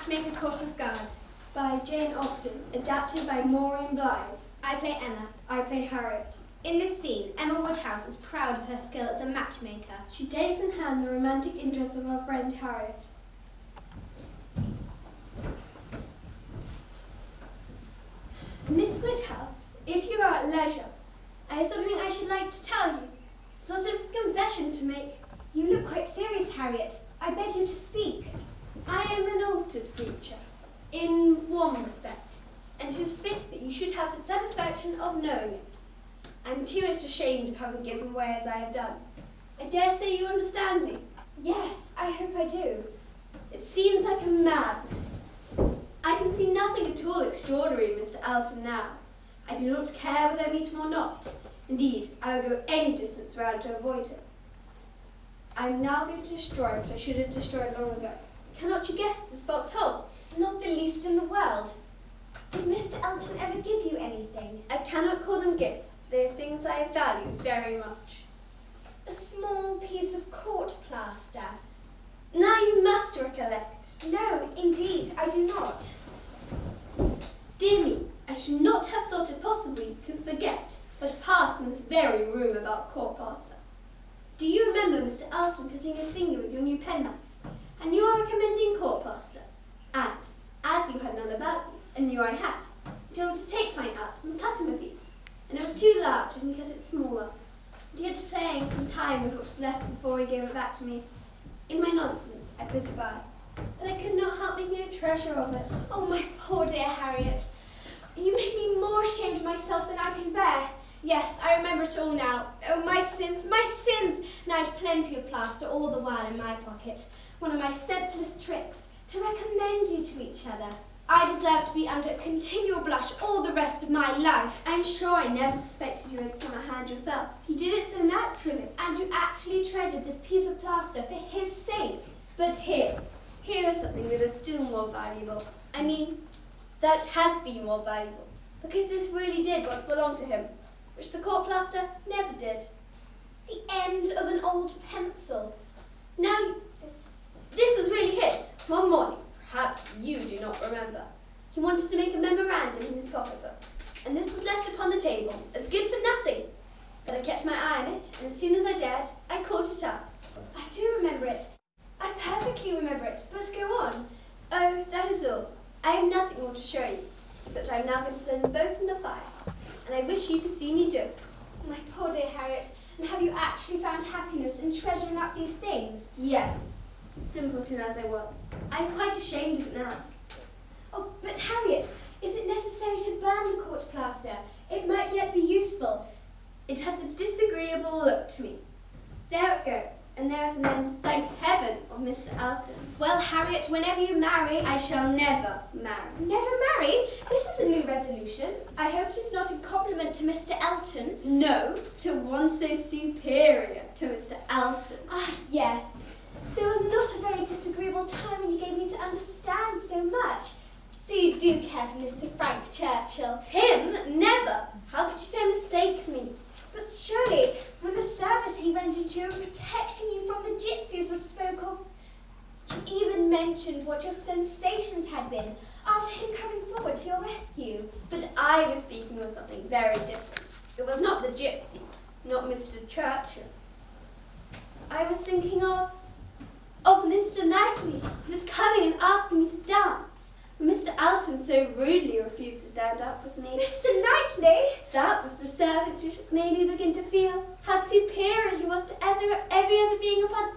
Matchmaker Caught Off Guard by Jane Austen, adapted by Maureen Blythe. I play Emma. I play Harriet. In this scene, Emma Woodhouse is proud of her skill as a matchmaker. She takes in hand the romantic interests of her friend Harriet. Miss Woodhouse, if you are at leisure, I have something I should like to tell you. Sort of confession to make. You look quite serious, Harriet. I beg you to speak. I am an altered creature, in one respect, and it is fit that you should have the satisfaction of knowing it. I am too much ashamed of having given way as I have done. I dare say you understand me. Yes, I hope I do. It seems like a madness. I can see nothing at all extraordinary in Mr. Elton now. I do not care whether I meet him or not. Indeed, I will go any distance round to avoid him. I am now going to destroy what I should have destroyed long ago. Cannot you guess what this box holds? Not the least in the world. Did Mr. Elton ever give you anything? I cannot call them gifts, but they are things I value very much. A small piece of court plaster. Now you must recollect. No, indeed, I do not. Dear me, I should not have thought it possible you could forget what passed in this very room about court plaster. Do you remember Mr. Elton cutting his finger with your new penknife, and you are recommending court plaster? And, as you had none about you, and knew I had, he told me to take mine out and cut him a piece, and it was too large and he cut it smaller, and he had to playing some time with what was left before he gave it back to me. In my nonsense, I put it by, but I could not help making a treasure of it. Oh, my poor dear Harriet. You make me more ashamed of myself than I can bear. Yes, I remember it all now. Oh, my sins, my sins! And I had plenty of plaster all the while in my pocket. One of my senseless tricks, to recommend you to each other. I deserve to be under a continual blush all the rest of my life. I'm sure I never suspected you had some hand yourself. You did it so naturally. And you actually treasured this piece of plaster for his sake. But here is something that is still more valuable. I mean, that has been more valuable. Because this really did once belong to him, which the court plaster never did. The end of an old pencil. Now, this was really his. One morning, perhaps you do not remember, he wanted to make a memorandum in his pocketbook, and this was left upon the table, as good for nothing. But I kept my eye on it, and as soon as I dared, I caught it up. I do remember it. I perfectly remember it, but go on. Oh, that is all. I have nothing more to show you, except I am now going to throw them both in the fire, and I wish you to see me do it. My poor dear Harriet, and have you actually found happiness in treasuring up these things? Yes, simpleton as I was. I am quite ashamed of it now. Oh, but Harriet, is it necessary to burn the court plaster? It might yet be useful. It has a disagreeable look to me. There it goes, and there is an end, thank heaven, of Mr. Elton. Well, Harriet, whenever you marry... I shall never marry. Never marry? This is a new resolution. I hope it is not a compliment to Mr. Elton. No, to one so superior to Mr. Elton. Ah, yes. There was not a very disagreeable time when you gave me to understand so much. So you do care for Mr. Frank Churchill? Him? Never! How could you so mistake me? But surely, when the service he rendered you in protecting you from the gypsies was spoke of, you even mentioned what your sensations had been after him coming forward to your rescue. But I was speaking of something very different. It was not the gypsies, not Mr. Churchill. I was thinking of Mr. Knightley, who was coming and asking me to dance. Mr. Elton so rudely refused to stand up with me. Mr. Knightley? That was the service which made me begin to feel how superior he was to every other being upon